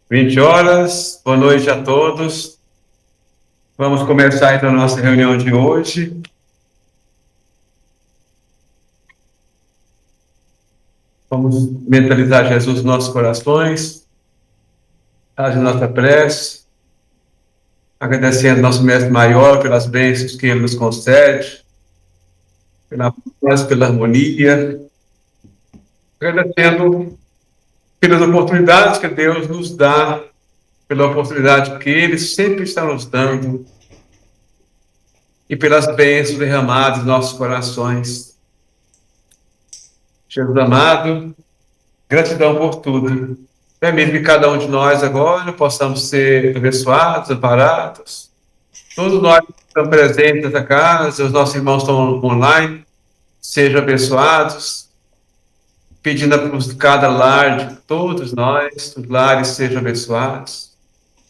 20 horas. Boa noite a todos. Vamos começar então a nossa reunião de hoje. Vamos mentalizar Jesus nos nossos corações, fazer nossa prece, agradecendo nosso Mestre Maior pelas bênçãos que Ele nos concede, pela paz, pela harmonia, agradecendo pelas oportunidades que Deus nos dá, pela oportunidade que Ele sempre está nos dando e pelas bênçãos derramadas em nossos corações. Jesus amado, gratidão por tudo. Permite que cada um de nós agora possamos ser abençoados, amparados. Todos nós que estamos presentes nessa casa, os nossos irmãos estão online, sejam abençoados. Pedindo a cada lar de todos nós, os lares sejam abençoados.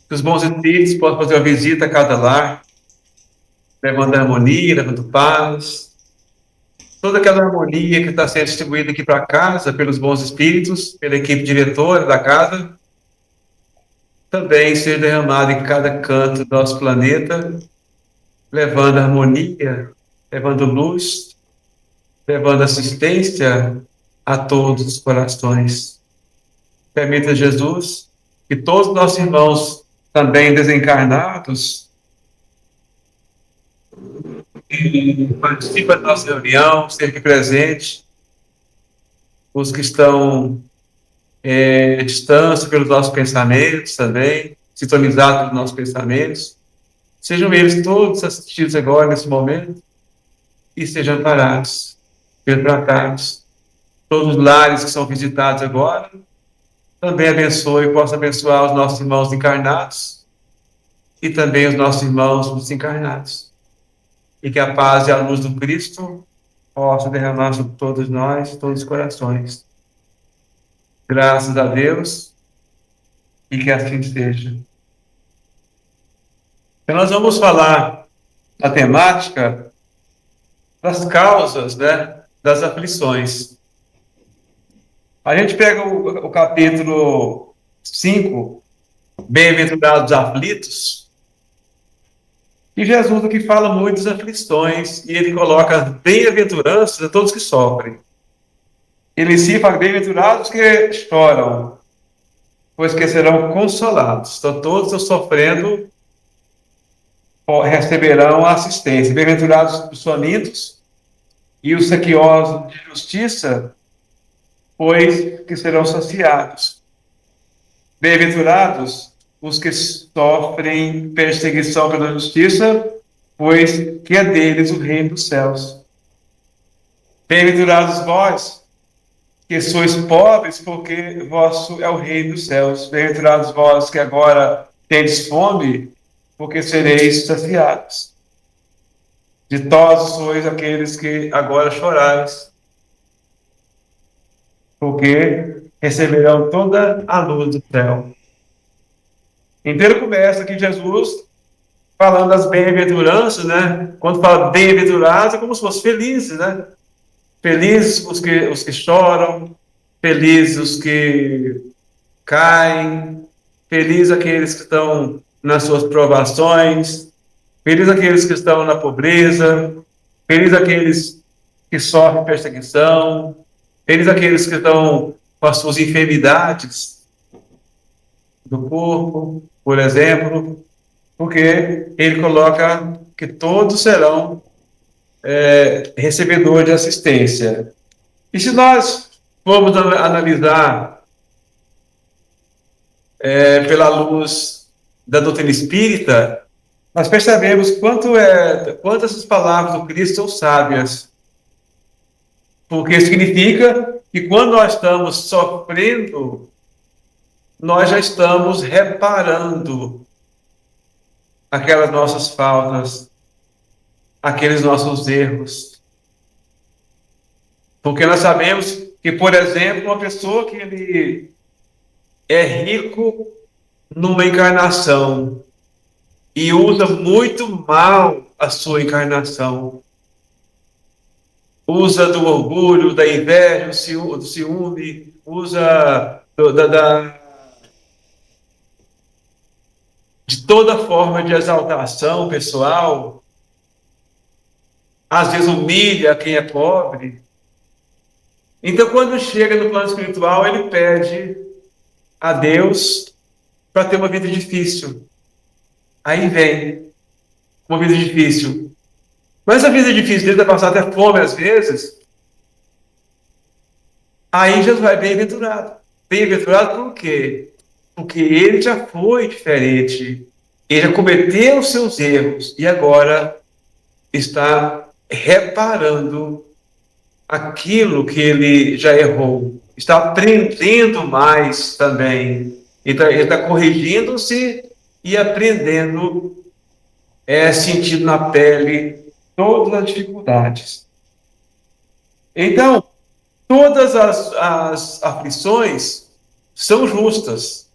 Que os bons espíritos possam fazer uma visita a cada lar, levando harmonia, levando paz. Toda aquela harmonia que está sendo distribuída aqui para casa pelos bons espíritos, pela equipe diretora da casa, também seja derramada em cada canto do nosso planeta, levando harmonia, levando luz, levando assistência a todos os corações. Permita, Jesus, que todos os nossos irmãos, também desencarnados, que participam da nossa reunião, estejam aqui presentes, os que estão à distância pelos nossos pensamentos também, sintonizados pelos nossos pensamentos, sejam eles todos assistidos agora, nesse momento, e sejam amparados, tratados. Todos os lares que são visitados agora, também abençoe e possa abençoar os nossos irmãos encarnados e também os nossos irmãos desencarnados. E que a paz e a luz do Cristo possa derramar sobre todos nós, todos os corações. Graças a Deus e que assim seja. Então, nós vamos falar da temática das causas, das aflições. A gente pega o capítulo 5, Bem-aventurados aflitos, e Jesus aqui fala muito das aflições, e ele coloca as bem-aventuranças a todos que sofrem. Ele se fala bem-aventurados que choram, pois que serão consolados. Então, todos os sofrendo receberão assistência. Bem-aventurados os famintos e os sequiosos de justiça, pois que serão saciados. Bem-aventurados os que sofrem perseguição pela justiça, pois que é deles o reino dos céus. Bem-aventurados vós, que sois pobres, porque vosso é o reino dos céus. Bem-aventurados vós que agora tendes fome, porque sereis saciados. Ditosos sois aqueles que agora chorais, porque receberão toda a luz do céu. Então ele começa aqui Jesus falando das bem-aventuranças, Quando fala bem-aventurados, é como se fossem felizes, Felizes os que choram, felizes os que caem, felizes aqueles que estão nas suas provações, felizes aqueles que estão na pobreza, felizes aqueles que sofrem perseguição, felizes aqueles que estão com as suas enfermidades do corpo, por exemplo, porque ele coloca que todos serão recebedores de assistência. E se nós formos analisar pela luz da doutrina espírita, nós percebemos quantas essas palavras do Cristo são sábias. Porque significa que quando nós estamos sofrendo, nós já estamos reparando aquelas nossas faltas, aqueles nossos erros. Porque nós sabemos que, por exemplo, uma pessoa que ele é rico numa encarnação e usa muito mal a sua encarnação, usa do orgulho, da inveja, do ciúme, usa toda forma de exaltação pessoal, às vezes humilha quem é pobre. Então, quando chega no plano espiritual, ele pede a Deus para ter uma vida difícil. Aí vem uma vida difícil. Mas a vida difícil dele vai passar até fome às vezes. Aí Jesus vai bem-aventurado. Bem-aventurado por quê? Porque ele já foi diferente. Ele já cometeu os seus erros e agora está reparando aquilo que ele já errou. Está aprendendo mais também. Ele está corrigindo-se e aprendendo, sentindo na pele todas as dificuldades. Então, todas as aflições são justas.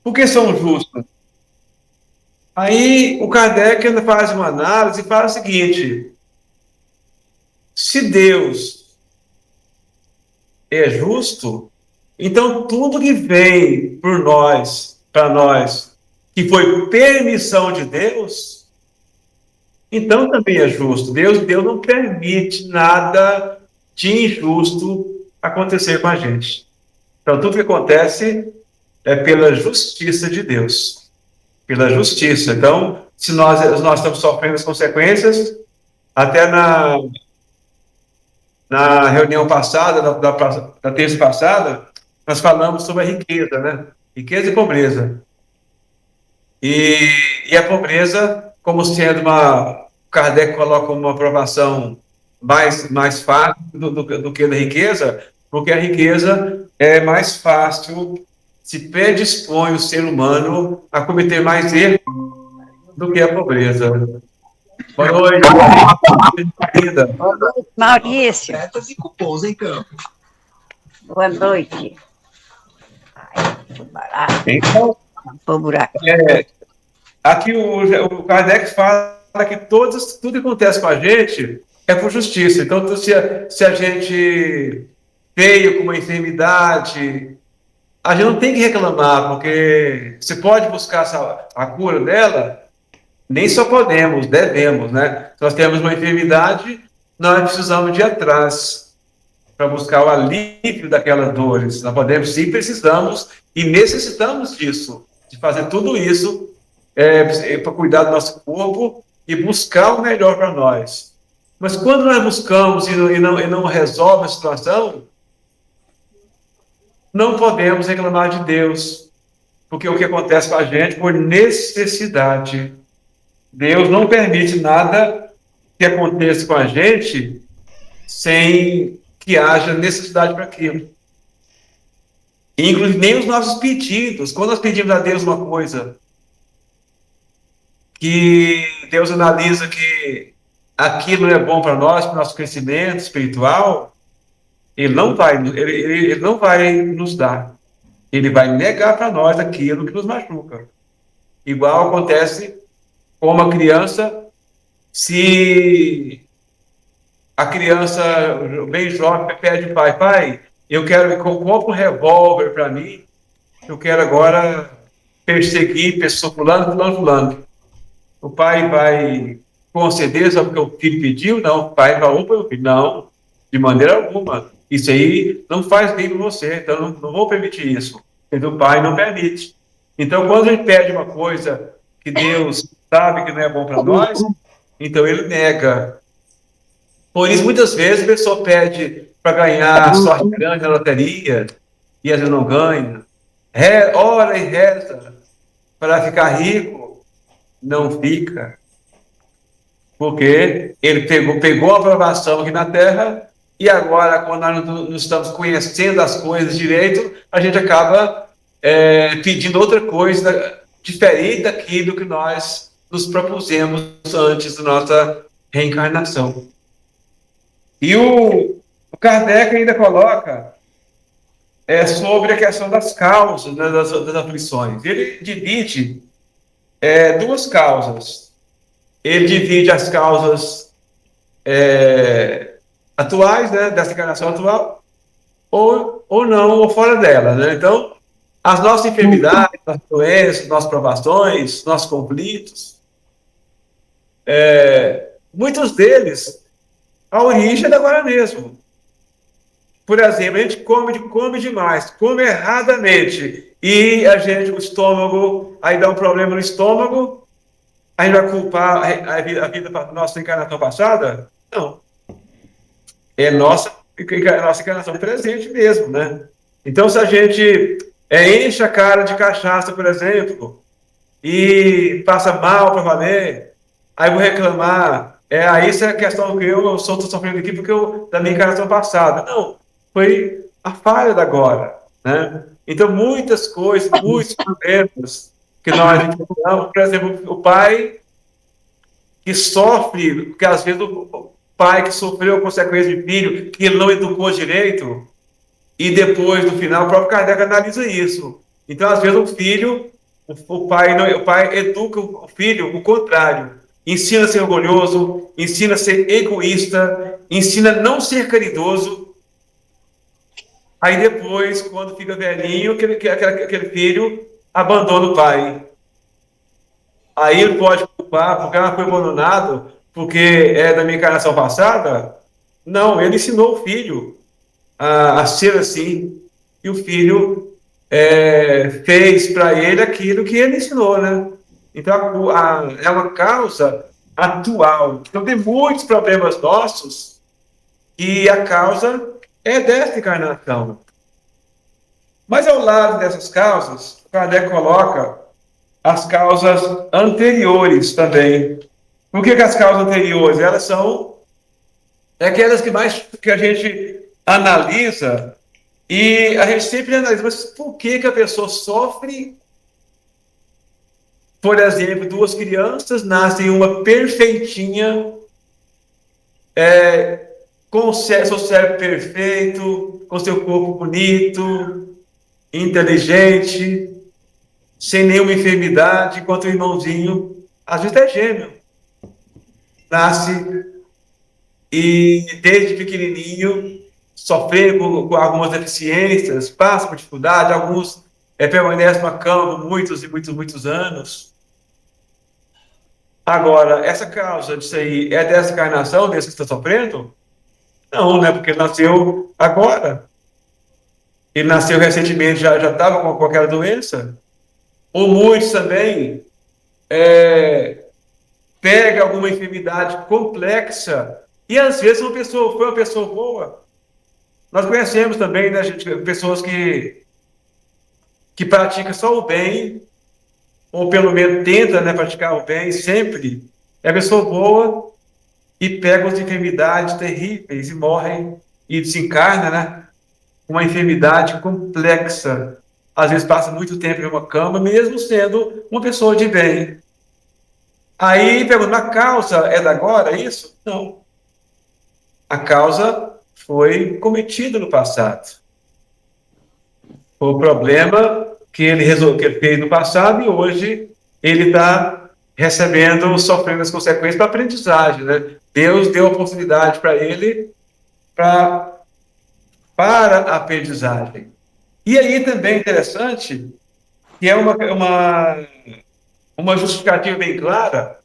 Por que são justas? Aí o Kardec ainda faz uma análise e fala o seguinte: se Deus é justo, então tudo que vem por nós, para nós, que foi permissão de Deus, então também é justo. Deus não permite nada de injusto acontecer com a gente. Então tudo que acontece é pela justiça de Deus. Pela justiça. Então, se nós estamos sofrendo as consequências, até na reunião passada, da terça passada, nós falamos sobre a riqueza, né? Riqueza e pobreza. E a pobreza, como sendo Kardec coloca uma aprovação mais fácil do que a riqueza, porque a riqueza é mais fácil, se predispõe o ser humano a cometer mais erros do que a pobreza. Boa noite, querida. Boa noite, Maurício. Metas e cupons em campo. Boa noite. Ai, que barato. Então, Pô, buraco. aqui o Kardec fala que tudo que acontece com a gente é por justiça. Então, se a gente veio com uma enfermidade, a gente não tem que reclamar, porque você pode buscar a cura dela. Nem só podemos, devemos, né? Se nós temos uma enfermidade, nós precisamos de ir atrás para buscar o alívio daquelas dores. Nós podemos, sim, precisamos e necessitamos disso, de fazer tudo isso para cuidar do nosso corpo e buscar o melhor para nós. Mas quando nós buscamos e não resolve a situação, não podemos reclamar de Deus, porque o que acontece com a gente por necessidade. Deus não permite nada que aconteça com a gente sem que haja necessidade para aquilo. Inclusive, nem os nossos pedidos. Quando nós pedimos a Deus uma coisa que Deus analisa que aquilo não é bom para nós, para o nosso crescimento espiritual, Ele não vai nos dar. Ele vai negar para nós aquilo que nos machuca. Igual acontece com uma criança, se a criança bem jovem pede ao pai, eu quero, compra um revólver para mim, eu quero agora perseguir pessoa fulano. O pai vai conceder só porque o filho pediu? Não, o pai vai, opa, meu filho, não, de maneira alguma. Isso aí não faz bem para você, então não vou permitir isso. Então o pai não permite. Então, quando a gente pede uma coisa que Deus sabe que não é bom para nós, então ele nega. Por isso, muitas vezes, a pessoa pede para ganhar sorte grande na loteria e às vezes não ganha. Ora e reza para ficar rico, não fica. Porque ele pegou a aprovação aqui na Terra e agora, quando nós não estamos conhecendo as coisas direito, a gente acaba pedindo outra coisa diferente daquilo que nós nos propusemos antes da nossa reencarnação. E o Kardec ainda coloca sobre a questão das causas, né, das aflições. Ele divide duas causas. Ele divide as causas atuais, né, dessa encarnação atual, ou não, ou fora dela, né? Então, As nossas enfermidades, nossas doenças, nossas provações, nossos conflitos, muitos deles, a origem é da agora mesmo. Por exemplo, a gente come demais, come erradamente, e o estômago, aí dá um problema no estômago, a gente vai culpar a vida da nossa encarnação passada? Não. É nossa encarnação presente mesmo, né? Então, se a gente enche a cara de cachaça, por exemplo, e passa mal para valer, aí vou reclamar, aí isso é questão que eu estou sofrendo aqui porque da minha encarnação passada. Não, foi a falha da agora, né? Então, muitas coisas, muitos problemas que nós encontramos, por exemplo, o pai que sofre, porque às vezes o pai que sofreu consequência de filho, que ele não educou direito, e depois, no final, o próprio Kardec analisa isso. Então, às vezes, o pai educa o filho o contrário. Ensina a ser orgulhoso, ensina a ser egoísta, ensina a não ser caridoso. Aí depois, quando fica velhinho, aquele filho abandona o pai. Aí ele pode culpar porque ela foi abandonado, porque é da minha encarnação passada? Não, ele ensinou o filho a ser assim. E o filho fez para ele aquilo que ele ensinou, né? Então, é uma causa atual. Então, tem muitos problemas nossos e a causa é desta encarnação. Mas, ao lado dessas causas, Kardec coloca as causas anteriores também. Por que as causas anteriores? Elas são aquelas que a gente analisa e a gente sempre analisa, mas por que a pessoa sofre? Por exemplo, duas crianças nascem uma perfeitinha, com seu cérebro perfeito, com seu corpo bonito, inteligente, sem nenhuma enfermidade, enquanto o irmãozinho, às vezes é gêmeo, nasce e desde pequenininho sofrendo com algumas deficiências, passa por dificuldade, alguns permanecem na cama por muitos e muitos, muitos anos. Agora, essa causa disso aí é dessa encarnação, desse que está sofrendo? Não, né? Porque ele nasceu agora. Ele nasceu recentemente, já estava com qualquer doença. Ou muitos também pega alguma enfermidade complexa e às vezes foi uma pessoa boa. Nós conhecemos também, né, gente, pessoas que praticam só o bem, ou pelo menos tenta, né, praticar o bem sempre. É pessoa boa e pega as enfermidades terríveis e morrem e desencarna, né? Uma enfermidade complexa. Às vezes passa muito tempo em uma cama, mesmo sendo uma pessoa de bem. Aí pergunta, a causa é da agora, é isso? Não. A causa foi cometida no passado. Foi o problema que ele fez no passado e hoje ele está recebendo, sofrendo as consequências para aprendizagem, né? Deus deu a oportunidade para ele para a aprendizagem. E aí também é interessante que é uma justificativa bem clara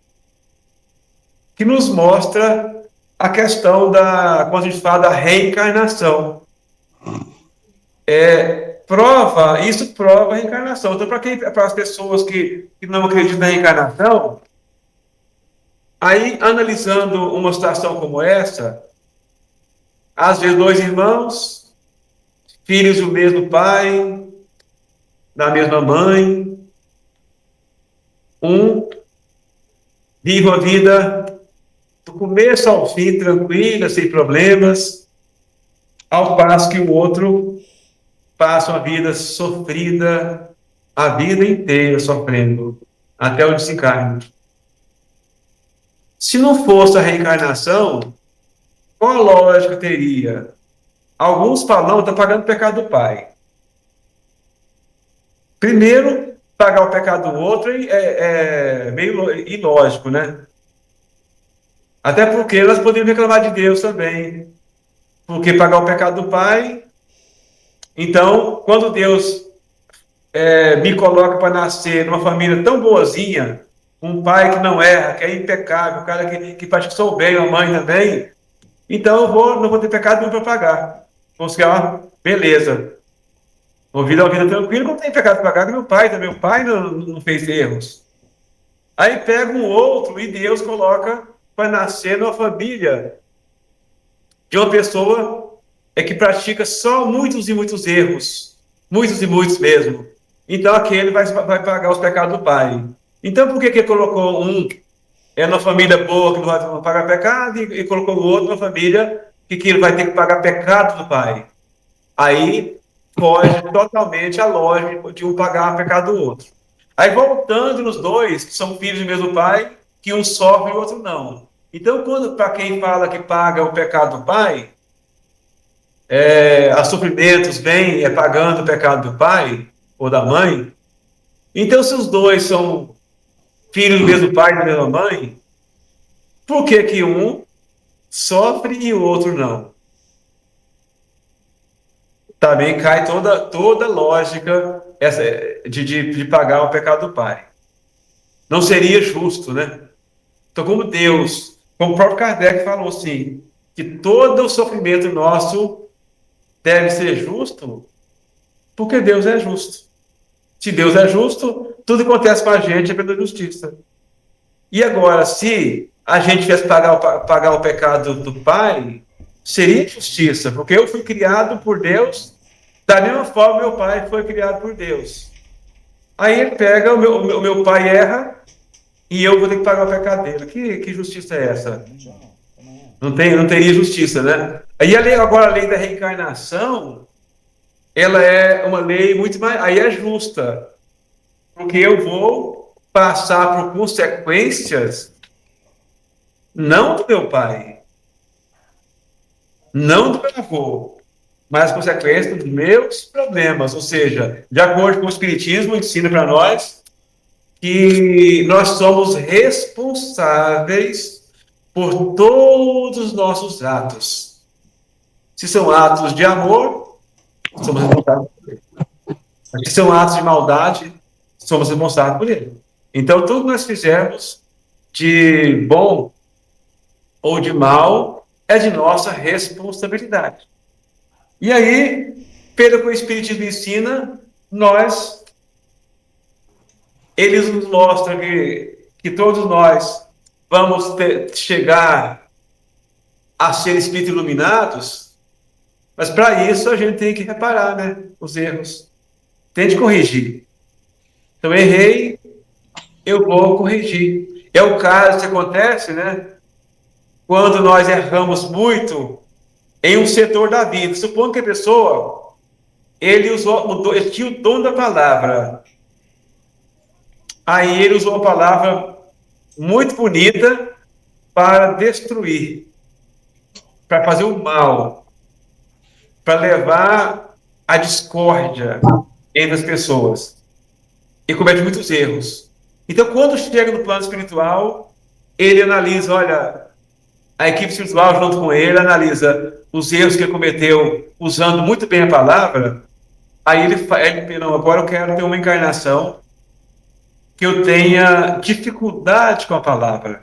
que nos mostra a questão quando a gente fala da reencarnação. Isso prova a reencarnação. Então, para as pessoas que não acreditam na reencarnação, aí, analisando uma situação como essa, às vezes dois irmãos, filhos do mesmo pai, da mesma mãe, um vive a vida do começo ao fim, tranquila, sem problemas, ao passo que o outro passa uma vida sofrida, a vida inteira sofrendo, até o desencarne. Se não fosse a reencarnação, qual a lógica teria? Alguns falam, está pagando o pecado do pai. Primeiro, pagar o pecado do outro é meio ilógico, né? Até porque nós podemos reclamar de Deus também. Porque pagar o pecado do pai. Então, quando Deus me coloca para nascer numa família tão boazinha, um pai que não erra, que é impecável, um cara que pratica só o bem, a mãe também, então não vou ter pecado nenhum para pagar. Vou chegar, beleza. Vou viver uma vida tranquila, não tem pecado para pagar, que meu pai não fez erros. Aí pega um outro e Deus coloca para nascer numa família de uma pessoa que pratica só muitos e muitos erros, muitos e muitos mesmo. Então aquele vai pagar os pecados do pai. Então por que colocou um numa família boa que não vai pagar pecado e colocou o outro numa família que ele vai ter que pagar pecado do pai? Aí foge totalmente a lógica de um pagar o pecado do outro. Aí voltando nos dois, que são filhos do mesmo pai, que um sofre e o outro não. Então, para quem fala que paga o pecado do pai, a sofrimentos vem pagando o pecado do pai ou da mãe. Então, se os dois são filhos do mesmo pai e da mesma mãe, por que um sofre e o outro não? Também cai toda lógica de pagar o pecado do pai. Não seria justo, né? Então, como o próprio Kardec falou assim, que todo o sofrimento nosso deve ser justo, porque Deus é justo. Se Deus é justo, tudo que acontece com a gente é pela justiça. E agora, se a gente tivesse pagar o pecado do pai, seria justiça, porque eu fui criado por Deus, da mesma forma meu pai foi criado por Deus. Aí ele pega, o meu pai erra, e eu vou ter que pagar o pecado dele. Que justiça é essa? Não teria justiça, né? Aí agora a lei da reencarnação, ela é uma lei muito mais... Aí é justa, porque eu vou passar por consequências não do meu pai, não do meu avô, mas as consequências dos meus problemas. Ou seja, de acordo com o Espiritismo, ensina para nós que nós somos responsáveis por todos os nossos atos. Se são atos de amor, somos responsáveis por ele. Se são atos de maldade, somos responsáveis por ele. Então, tudo que nós fizermos de bom ou de mal é de nossa responsabilidade. E aí, pelo que o Espiritismo ensina, eles nos mostram que todos nós vamos chegar a ser espíritos iluminados, mas para isso a gente tem que reparar, né, os erros. Tem de corrigir. Então, errei, eu vou corrigir. É o caso que acontece, né, quando nós erramos muito em um setor da vida. Supondo que a pessoa, ele tinha o dom da palavra. Aí ele usou uma palavra muito bonita para destruir, para fazer o mal, para levar a discórdia entre as pessoas. E comete muitos erros. Então, quando chega no plano espiritual, ele analisa, olha, a equipe espiritual junto com ele analisa os erros que ele cometeu usando muito bem a palavra. Aí ele não, agora eu quero ter uma encarnação que eu tenha dificuldade com a palavra.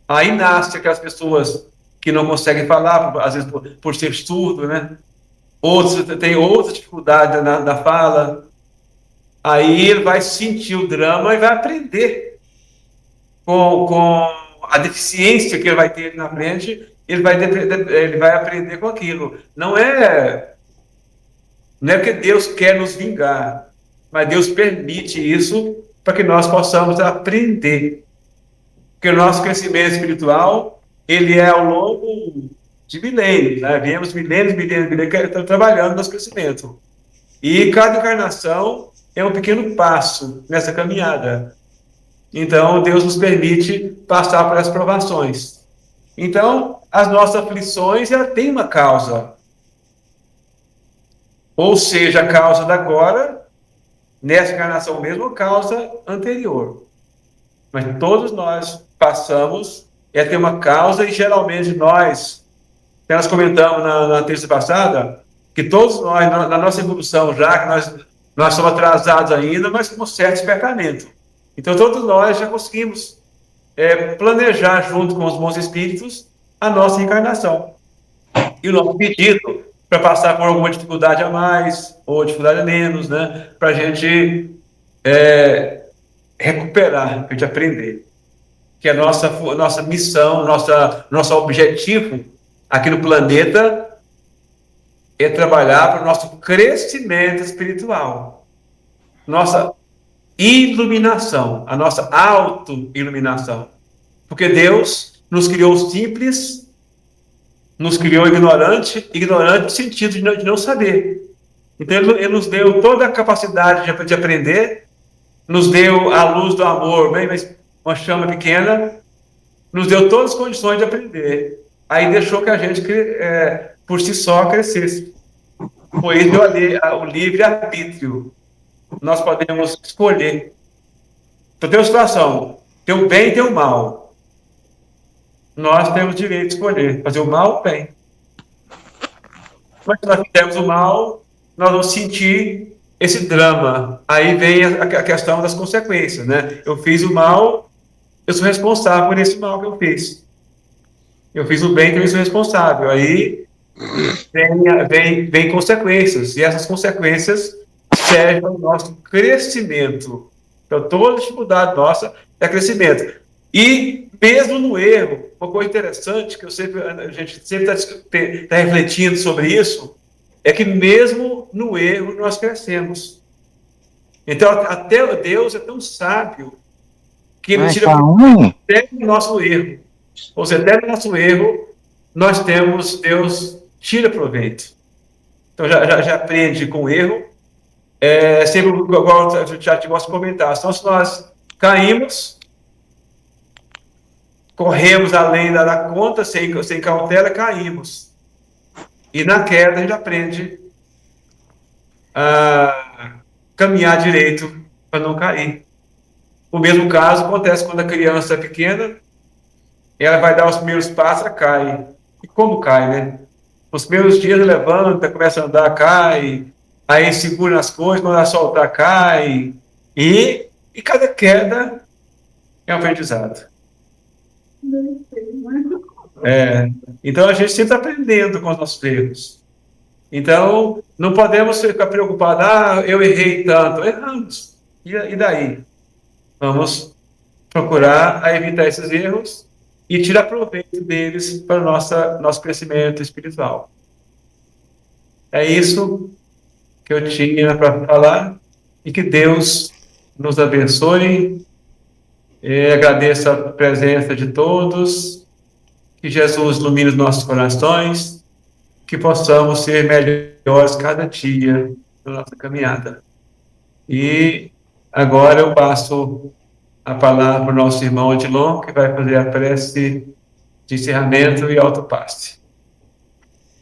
Aí nasce aquelas pessoas que não conseguem falar, às vezes por ser surdo, né? Outros têm outra dificuldade na fala. Aí ele vai sentir o drama e vai aprender com a deficiência que ele vai ter na frente, ele vai aprender com aquilo. Não é porque Deus quer nos vingar, mas Deus permite isso para que nós possamos aprender. Porque o nosso crescimento espiritual, ele é ao longo de milênios, né? Viemos milênios, trabalhando no nosso crescimento. E cada encarnação é um pequeno passo nessa caminhada. Então, Deus nos permite passar por essas provações. Então, as nossas aflições, ela tem uma causa. Ou seja, a causa da agora, nessa encarnação mesmo, ou causa anterior. Mas todos nós passamos, ter uma causa, e geralmente nós comentamos na terça passada, que todos nós, na nossa evolução, já que nós Nós somos atrasados ainda, mas com um certo despertamento. Então, todos nós já conseguimos planejar, junto com os bons espíritos, a nossa encarnação. E o nosso pedido para passar por alguma dificuldade a mais, ou dificuldade a menos, né? Para a gente recuperar, para a gente aprender. Que a nossa missão, nosso objetivo aqui no planeta é trabalhar para o nosso crescimento espiritual. Nossa iluminação, a nossa auto-iluminação. Porque Deus nos criou simples, nos criou ignorante no sentido de não saber. Então, Ele nos deu toda a capacidade de aprender, nos deu a luz do amor, bem, mas uma chama pequena, nos deu todas as condições de aprender. Aí deixou que a gente, por si só, crescesse. Foi isso o livre-arbítrio. Nós podemos escolher. Então, tem uma situação, tem o bem e tem o mal. Nós temos o direito de escolher, fazer o mal ou o bem. Mas se nós fizermos o mal, nós vamos sentir esse drama. Aí vem a questão das consequências, né? Eu fiz o mal, eu sou responsável por esse mal que eu fiz. Eu fiz o bem, também sou responsável. Aí vem consequências, e essas consequências servem para o nosso crescimento. Então, toda dificuldade nossa é crescimento. E, mesmo no erro, uma coisa interessante, que a gente sempre está refletindo sobre isso, é que mesmo no erro nós crescemos. Então, até Deus é tão sábio que Ele tira até o nosso erro. Ou seja, até no nosso erro, Deus tira proveito. Então, já aprende com o erro. Sempre, igual eu já te gosto de comentar, então, se nós caímos, corremos além da conta, sem cautela, caímos. E na queda, a gente aprende a caminhar direito para não cair. O mesmo caso acontece quando a criança é pequena, ela vai dar os primeiros passos, ela cai. E como cai, né? Os primeiros dias levanta, começa a andar, cai, aí segura nas coisas, quando ela soltar, cai. E cada queda é um aprendizado. Então a gente sempre está aprendendo com os nossos erros. Então não podemos ficar preocupados, eu errei tanto. Erramos. E daí? Vamos procurar evitar esses erros e tirar proveito deles para o nosso crescimento espiritual. É isso que eu tinha para falar, e que Deus nos abençoe. Agradeço a presença de todos, que Jesus ilumine os nossos corações, que possamos ser melhores cada dia na nossa caminhada. E agora eu passo a palavra para o nosso irmão Odilon, que vai fazer a prece de encerramento e autopasse.